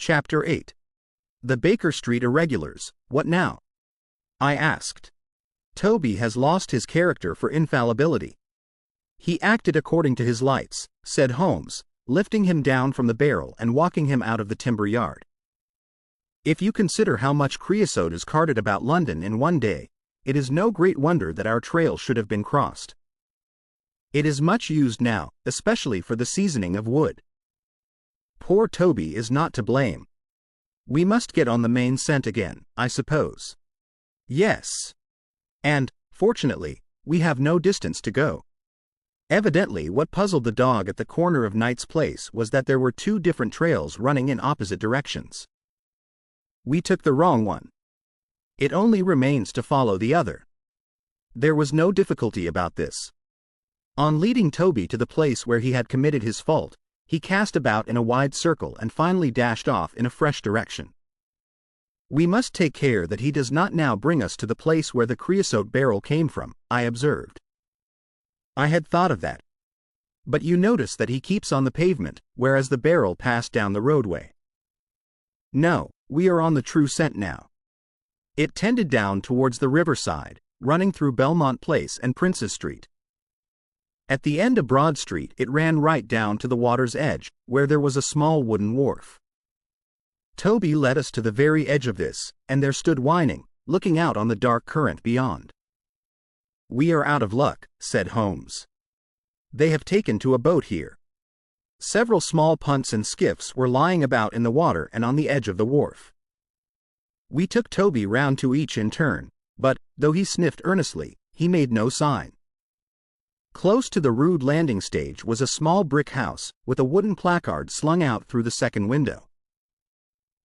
Chapter 8. The Baker Street Irregulars, What Now? I asked. Toby has lost his character for infallibility. He acted according to his lights, said Holmes, lifting him down from the barrel and walking him out of the timber yard. If you consider how much creosote is carted about London in one day, it is no great wonder that our trail should have been crossed. It is much used now, especially for the seasoning of wood. Poor Toby is not to blame. We must get on the main scent again, I suppose. Yes. And, fortunately, we have no distance to go. Evidently what puzzled the dog at the corner of Knight's Place was that there were two different trails running in opposite directions. We took the wrong one. It only remains to follow the other. There was no difficulty about this. On leading Toby to the place where he had committed his fault, he cast about in a wide circle and finally dashed off in a fresh direction. We must take care that he does not now bring us to the place where the creosote barrel came from, I observed. I had thought of that. But you notice that he keeps on the pavement, whereas the barrel passed down the roadway. No, we are on the true scent now. It tended down towards the riverside, running through Belmont Place and Prince's Street. At the end of Broad Street it ran right down to the water's edge, where there was a small wooden wharf. Toby led us to the very edge of this, and there stood whining, looking out on the dark current beyond. We are out of luck, said Holmes. They have taken to a boat here. Several small punts and skiffs were lying about in the water and on the edge of the wharf. We took Toby round to each in turn, but, though he sniffed earnestly, he made no sign. Close to the rude landing stage was a small brick house, with a wooden placard slung out through the second window.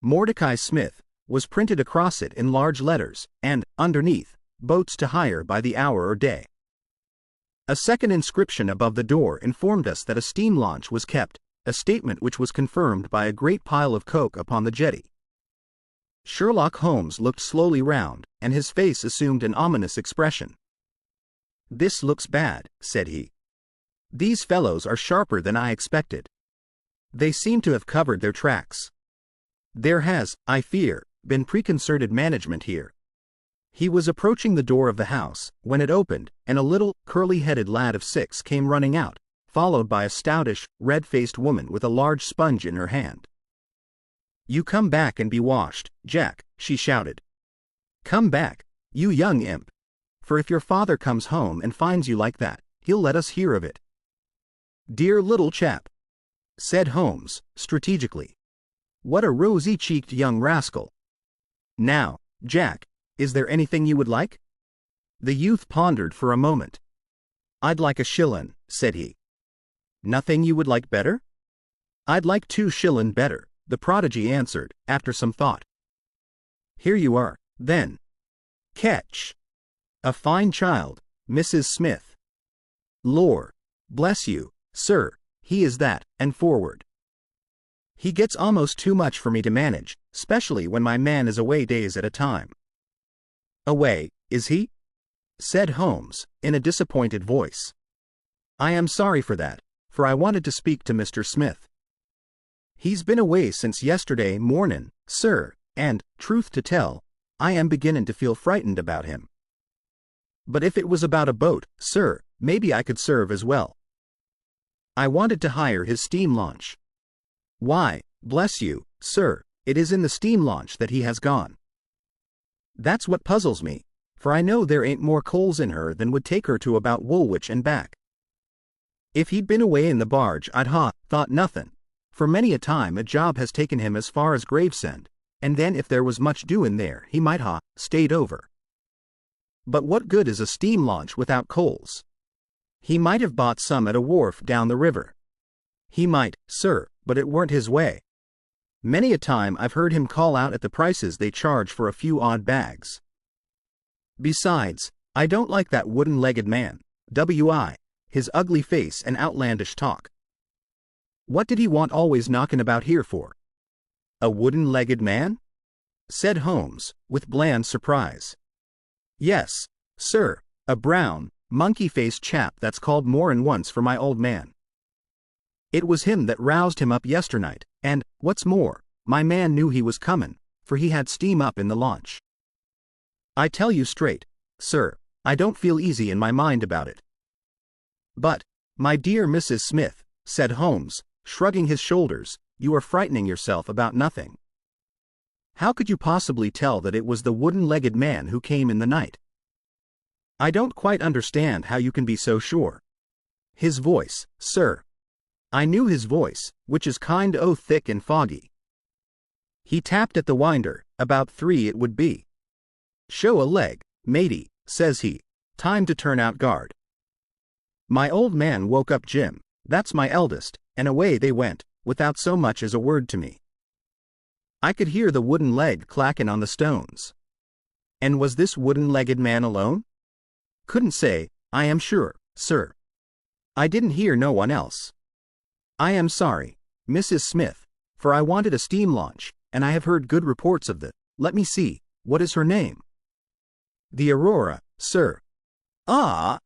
Mordecai Smith was printed across it in large letters, and, underneath, boats to hire by the hour or day. A second inscription above the door informed us that a steam launch was kept, a statement which was confirmed by a great pile of coke upon the jetty. Sherlock Holmes looked slowly round, and his face assumed an ominous expression. This looks bad, said he. These fellows are sharper than I expected. They seem to have covered their tracks. There has, I fear, been preconcerted management here. He was approaching the door of the house, when it opened, and a little, curly-headed lad of 6 came running out, followed by a stoutish, red-faced woman with a large sponge in her hand. You come back and be washed, Jack, she shouted. Come back, you young imp. For if your father comes home and finds you like that, he'll let us hear of it. Dear little chap, said Holmes, strategically. What a rosy-cheeked young rascal. Now, Jack, is there anything you would like? The youth pondered for a moment. I'd like a shillin', said he. Nothing you would like better? I'd like 2 shillin' better, the prodigy answered, after some thought. Here you are, then. Catch. A fine child, Mrs. Smith. Lor, bless you, sir, he is that, and forward. He gets almost too much for me to manage, specially when my man is away days at a time. Away, is he? Said Holmes, in a disappointed voice. I am sorry for that, for I wanted to speak to Mr. Smith. He's been away since yesterday mornin', sir, and, truth to tell, I am beginnin' to feel frightened about him. But if it was about a boat, sir, maybe I could serve as well. I wanted to hire his steam launch. Why, bless you, sir, it is in the steam launch that he has gone. That's what puzzles me, for I know there ain't more coals in her than would take her to about Woolwich and back. If he'd been away in the barge I'd thought nothin', for many a time a job has taken him as far as Gravesend, and then if there was much doin' there he might stayed over. But what good is a steam launch without coals? He might have bought some at a wharf down the river. He might, sir, but it weren't his way. Many a time I've heard him call out at the prices they charge for a few odd bags. Besides, I don't like that wooden-legged man, his ugly face and outlandish talk. What did he want always knockin' about here for? A wooden-legged man? Said Holmes, with bland surprise. Yes, sir, a brown, monkey-faced chap that's called more'n once for my old man. It was him that roused him up yesternight, and, what's more, my man knew he was comin', for he had steam up in the launch. I tell you straight, sir, I don't feel easy in my mind about it. But, my dear Mrs. Smith, said Holmes, shrugging his shoulders, you are frightening yourself about nothing. How could you possibly tell that it was the wooden-legged man who came in the night? I don't quite understand how you can be so sure. His voice, sir. I knew his voice, which is kind o' thick and foggy. He tapped at the winder, about 3 it would be. Show a leg, matey, says he, time to turn out guard. My old man woke up Jim, that's my eldest, and away they went, without so much as a word to me. I could hear the wooden leg clackin' on the stones. And was this wooden-legged man alone? Couldn't say, I am sure, sir. I didn't hear no one else. I am sorry, Mrs. Smith, for I wanted a steam launch, and I have heard good reports of the, let me see, what is her name? The Aurora, sir. Ah!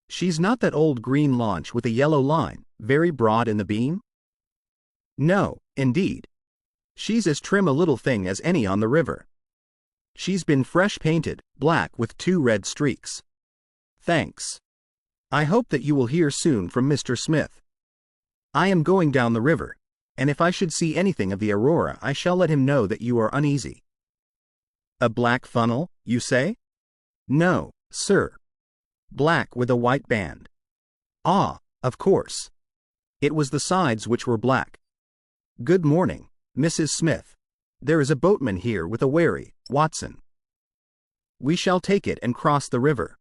She's not that old green launch with a yellow line, very broad in the beam? No, indeed. She's as trim a little thing as any on the river. She's been fresh painted, black with 2 red streaks. Thanks. I hope that you will hear soon from Mr. Smith. I am going down the river, and if I should see anything of the Aurora I shall let him know that you are uneasy. A black funnel, you say? No, sir. Black with a white band. Ah, of course. It was the sides which were black. Good morning, Mrs. Smith. There is a boatman here with a wherry, Watson. We shall take it and cross the river.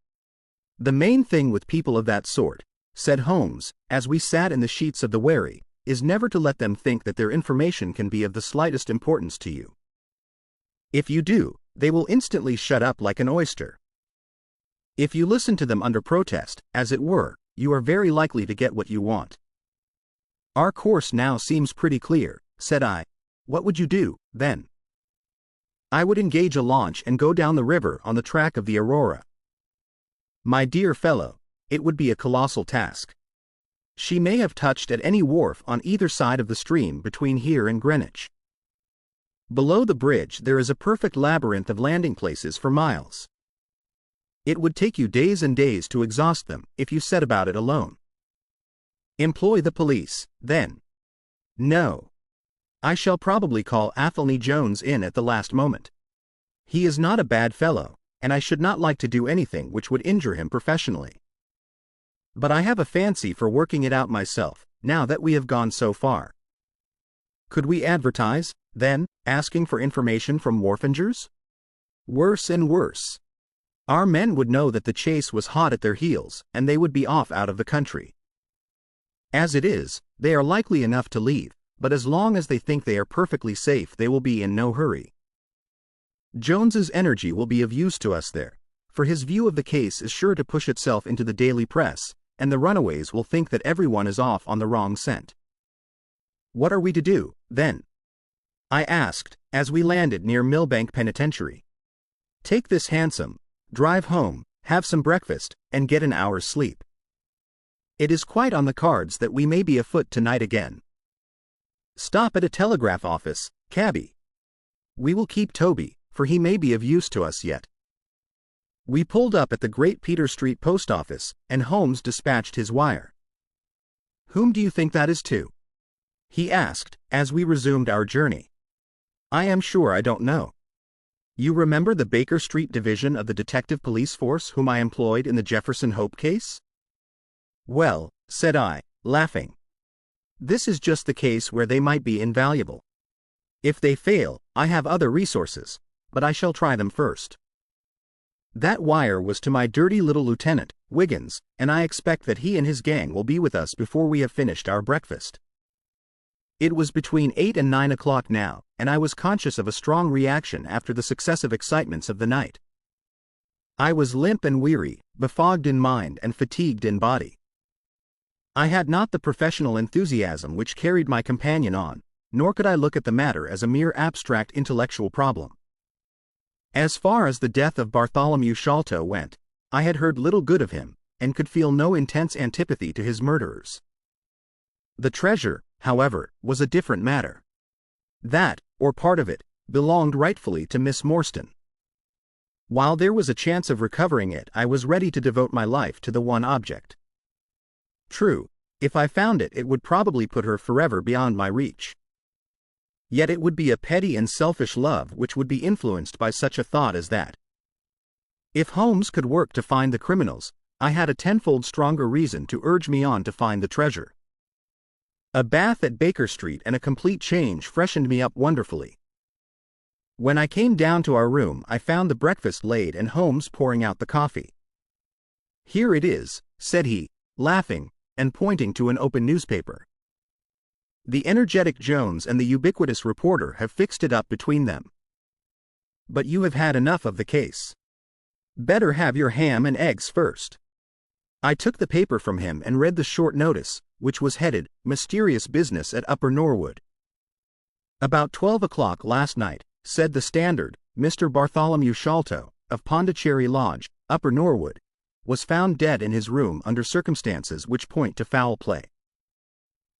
The main thing with people of that sort, said Holmes, as we sat in the sheets of the wherry, is never to let them think that their information can be of the slightest importance to you. If you do, they will instantly shut up like an oyster. If you listen to them under protest, as it were, you are very likely to get what you want. Our course now seems pretty clear, said I. What would you do, then? I would engage a launch and go down the river on the track of the Aurora. My dear fellow, it would be a colossal task. She may have touched at any wharf on either side of the stream between here and Greenwich. Below the bridge there is a perfect labyrinth of landing places for miles. It would take you days and days to exhaust them if you set about it alone. Employ the police, then. No. I shall probably call Athelney Jones in at the last moment. He is not a bad fellow, and I should not like to do anything which would injure him professionally. But I have a fancy for working it out myself, now that we have gone so far. Could we advertise, then, asking for information from wharfingers? Worse and worse. Our men would know that the chase was hot at their heels, and they would be off out of the country. As it is, they are likely enough to leave, but as long as they think they are perfectly safe they will be in no hurry. Jones's energy will be of use to us there, for his view of the case is sure to push itself into the daily press, and the runaways will think that everyone is off on the wrong scent. What are we to do, then? I asked, as we landed near Millbank Penitentiary. Take this hansom, drive home, have some breakfast, and get an hour's sleep. It is quite on the cards that we may be afoot tonight again. Stop at a telegraph office, cabby. We will keep Toby, for he may be of use to us yet. We pulled up at the Great Peter Street post office, and Holmes dispatched his wire. Whom do you think that is to? He asked, as we resumed our journey. I am sure I don't know. You remember the Baker Street division of the detective police force whom I employed in the Jefferson Hope case? Well, said I, laughing. This is just the case where they might be invaluable. If they fail, I have other resources, but I shall try them first. That wire was to my dirty little lieutenant, Wiggins, and I expect that he and his gang will be with us before we have finished our breakfast. It was between 8 and 9 o'clock now, and I was conscious of a strong reaction after the successive excitements of the night. I was limp and weary, befogged in mind and fatigued in body. I had not the professional enthusiasm which carried my companion on, nor could I look at the matter as a mere abstract intellectual problem. As far as the death of Bartholomew Sholto went, I had heard little good of him, and could feel no intense antipathy to his murderers. The treasure, however, was a different matter. That, or part of it, belonged rightfully to Miss Morstan. While there was a chance of recovering it, I was ready to devote my life to the one object. True, if I found it, it would probably put her forever beyond my reach. Yet it would be a petty and selfish love which would be influenced by such a thought as that. If Holmes could work to find the criminals, I had a tenfold stronger reason to urge me on to find the treasure. A bath at Baker Street and a complete change freshened me up wonderfully. When I came down to our room, I found the breakfast laid and Holmes pouring out the coffee. "Here it is," said he, laughing, and pointing to an open newspaper. "The energetic Jones and the ubiquitous reporter have fixed it up between them. But you have had enough of the case. Better have your ham and eggs first." I took the paper from him and read the short notice, which was headed, "Mysterious Business at Upper Norwood." "About 12 o'clock last night," said the Standard, "Mr. Bartholomew Sholto, of Pondicherry Lodge, Upper Norwood, was found dead in his room under circumstances which point to foul play.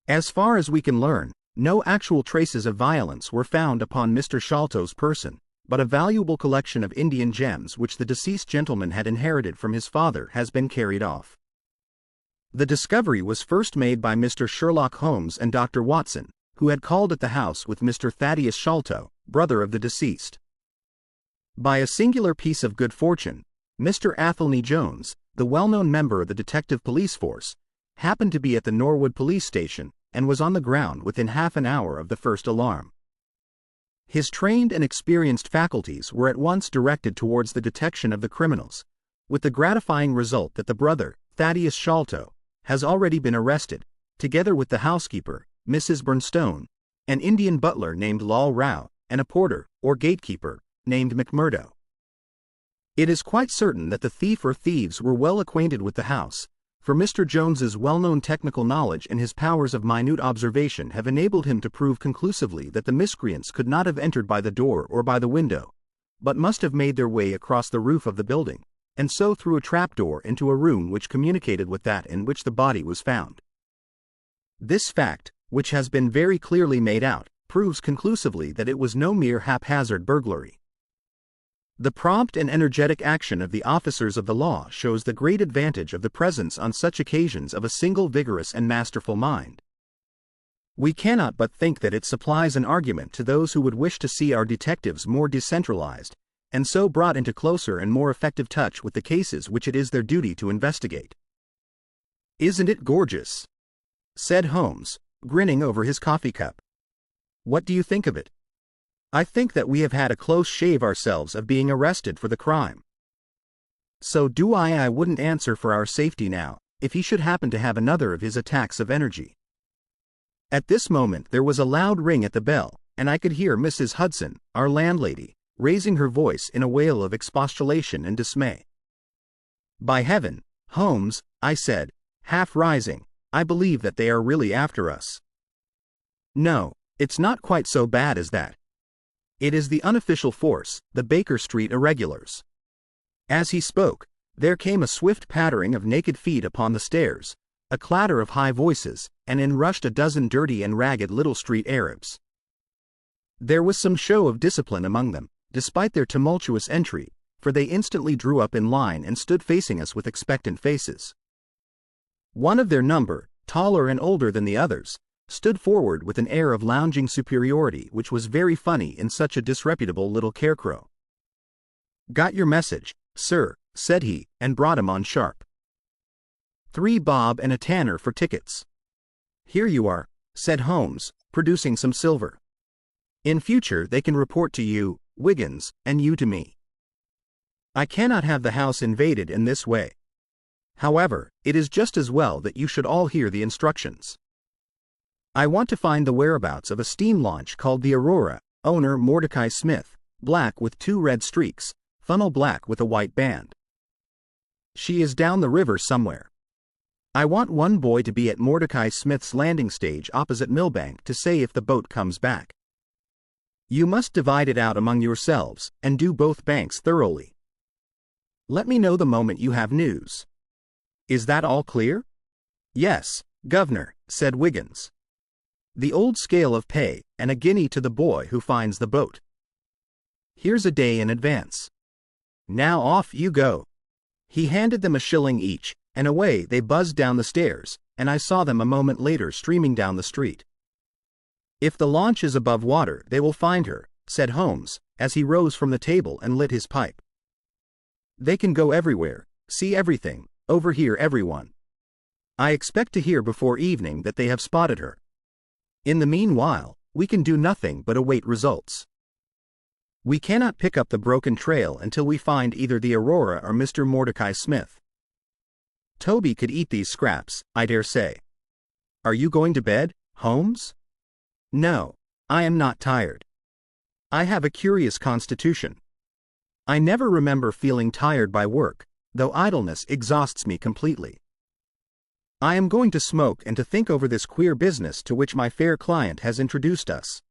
As far as we can learn, no actual traces of violence were found upon Mr. Sholto's person, but a valuable collection of Indian gems which the deceased gentleman had inherited from his father has been carried off. The discovery was first made by Mr. Sherlock Holmes and Dr. Watson, who had called at the house with Mr. Thaddeus Sholto, brother of the deceased. By a singular piece of good fortune, Mr. Athelney Jones, the well-known member of the detective police force, happened to be at the Norwood police station and was on the ground within half an hour of the first alarm. His trained and experienced faculties were at once directed towards the detection of the criminals, with the gratifying result that the brother, Thaddeus Sholto, has already been arrested, together with the housekeeper, Mrs. Burnstone, an Indian butler named Lal Rao, and a porter, or gatekeeper, named McMurdo. It is quite certain that the thief or thieves were well acquainted with the house, for Mr. Jones's well-known technical knowledge and his powers of minute observation have enabled him to prove conclusively that the miscreants could not have entered by the door or by the window, but must have made their way across the roof of the building, and so through a trapdoor into a room which communicated with that in which the body was found. This fact, which has been very clearly made out, proves conclusively that it was no mere haphazard burglary. The prompt and energetic action of the officers of the law shows the great advantage of the presence on such occasions of a single vigorous and masterful mind. We cannot but think that it supplies an argument to those who would wish to see our detectives more decentralized, and so brought into closer and more effective touch with the cases which it is their duty to investigate. "Isn't it gorgeous?" said Holmes, grinning over his coffee cup. "What do you think of it?" "I think that we have had a close shave ourselves of being arrested for the crime." "So do I. I wouldn't answer for our safety now, if he should happen to have another of his attacks of energy." At this moment there was a loud ring at the bell, and I could hear Mrs. Hudson, our landlady, raising her voice in a wail of expostulation and dismay. "By heaven, Holmes," I said, half rising, "I believe that they are really after us." "No, it's not quite so bad as that. It is the unofficial force, the Baker Street irregulars." As he spoke, there came a swift pattering of naked feet upon the stairs, a clatter of high voices, and in rushed a dozen dirty and ragged little street Arabs. There was some show of discipline among them, despite their tumultuous entry, for they instantly drew up in line and stood facing us with expectant faces. One of their number, taller and older than the others, stood forward with an air of lounging superiority which was very funny in such a disreputable little carecrow. "Got your message, sir," said he, and brought him on sharp. "3 bob and a tanner for tickets." "Here you are," said Holmes, producing some silver. "In future they can report to you, Wiggins, and you to me. I cannot have the house invaded in this way. However, it is just as well that you should all hear the instructions. I want to find the whereabouts of a steam launch called the Aurora, owner Mordecai Smith, black with 2 red streaks, funnel black with a white band. She is down the river somewhere. I want one boy to be at Mordecai Smith's landing stage opposite Millbank to say if the boat comes back. You must divide it out among yourselves, and do both banks thoroughly. Let me know the moment you have news. Is that all clear?" "Yes, Governor," said Wiggins. The old scale of pay, and a guinea to the boy who finds the boat. Here's a day in advance. Now off you go. He handed them a shilling each, and away they buzzed down the stairs, and I saw them a moment later streaming down the street. If the launch is above water, they will find her, said Holmes, as he rose from the table and lit his pipe. They can go everywhere, see everything, overhear everyone. I expect to hear before evening that they have spotted her. In the meanwhile, we can do nothing but await results. We cannot pick up the broken trail until we find either the Aurora or Mr. Mordecai Smith. Toby could eat these scraps, I dare say. Are you going to bed, Holmes? No, I am not tired. I have a curious constitution. I never remember feeling tired by work, though idleness exhausts me completely. I am going to smoke and to think over this queer business to which my fair client has introduced us.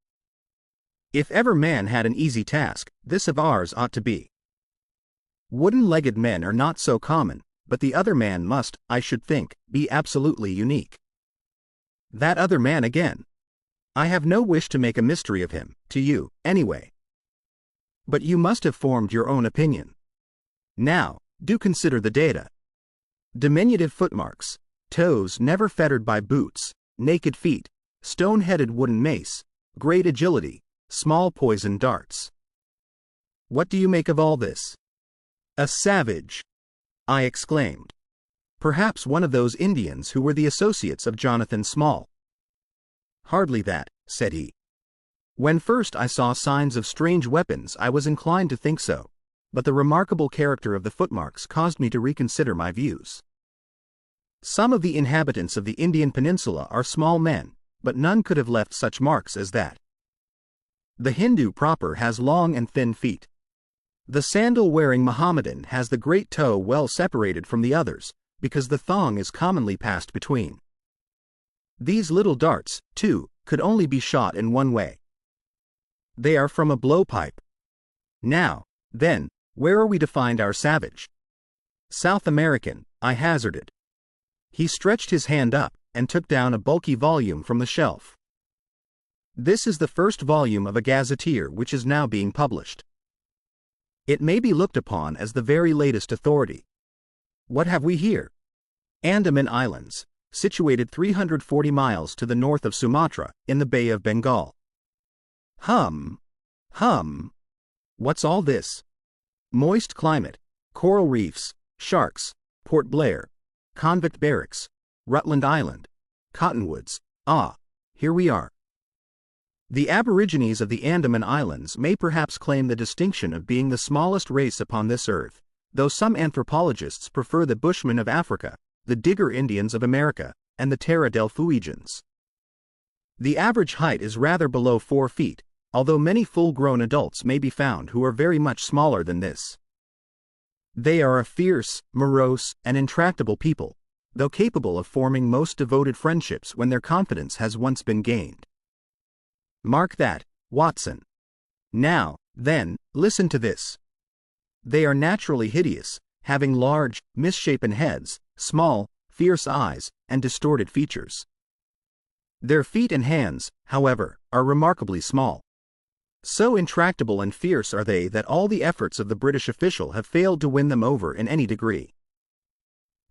If ever man had an easy task, this of ours ought to be. Wooden-legged men are not so common, but the other man must, I should think, be absolutely unique. That other man again. I have no wish to make a mystery of him, to you, anyway. But you must have formed your own opinion. Now, do consider the data. Diminutive footmarks, toes never fettered by boots, naked feet, stone-headed wooden mace, great agility, small poisoned darts. What do you make of all this? A savage, I exclaimed. Perhaps one of those Indians who were the associates of Jonathan Small. Hardly that, said he. When first I saw signs of strange weapons, I was inclined to think so, but the remarkable character of the footmarks caused me to reconsider my views. Some of the inhabitants of the Indian peninsula are small men, but none could have left such marks as that. The Hindu proper has long and thin feet. The sandal-wearing Mohammedan has the great toe well separated from the others, because the thong is commonly passed between. These little darts, too, could only be shot in one way. They are from a blowpipe. Now, then, where are we to find our savage? South American, I hazarded. He stretched his hand up, and took down a bulky volume from the shelf. This is the first volume of a gazetteer which is now being published. It may be looked upon as the very latest authority. What have we here? Andaman Islands, situated 340 miles to the north of Sumatra, in the Bay of Bengal. Hum. What's all this? Moist climate, coral reefs, sharks, Port Blair, convict barracks, Rutland Island, cottonwoods. Ah, here we are. The aborigines of the Andaman Islands may perhaps claim the distinction of being the smallest race upon this earth, though some anthropologists prefer the Bushmen of Africa, the Digger Indians of America, and the Terra del Fuegians. The average height is rather below 4 feet, although many full-grown adults may be found who are very much smaller than this. They are a fierce, morose, and intractable people, though capable of forming most devoted friendships when their confidence has once been gained. Mark that, Watson. Now, then, listen to this. They are naturally hideous, having large, misshapen heads, small, fierce eyes, and distorted features. Their feet and hands, however, are remarkably small. So intractable and fierce are they that all the efforts of the British official have failed to win them over in any degree.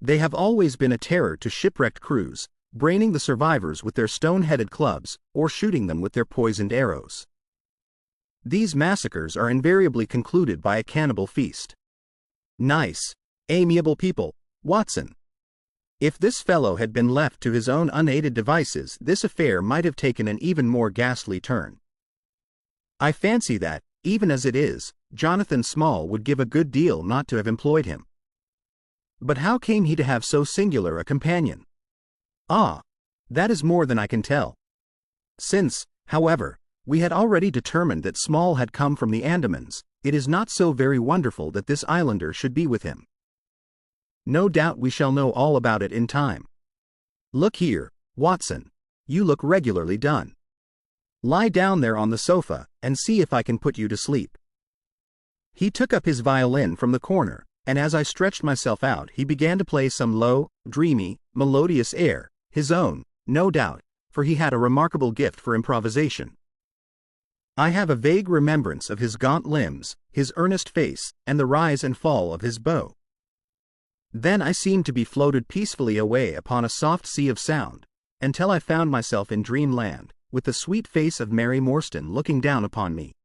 They have always been a terror to shipwrecked crews, braining the survivors with their stone-headed clubs, or shooting them with their poisoned arrows. These massacres are invariably concluded by a cannibal feast. Nice, amiable people, Watson. If this fellow had been left to his own unaided devices, this affair might have taken an even more ghastly turn. I fancy that, even as it is, Jonathan Small would give a good deal not to have employed him. But how came he to have so singular a companion? Ah, that is more than I can tell. Since, however, we had already determined that Small had come from the Andamans, it is not so very wonderful that this islander should be with him. No doubt we shall know all about it in time. Look here, Watson, you look regularly done. Lie down there on the sofa, and see if I can put you to sleep. He took up his violin from the corner, and as I stretched myself out he began to play some low, dreamy, melodious air, his own, no doubt, for he had a remarkable gift for improvisation. I have a vague remembrance of his gaunt limbs, his earnest face, and the rise and fall of his bow. Then I seemed to be floated peacefully away upon a soft sea of sound, until I found myself in dreamland, with the sweet face of Mary Morstan looking down upon me.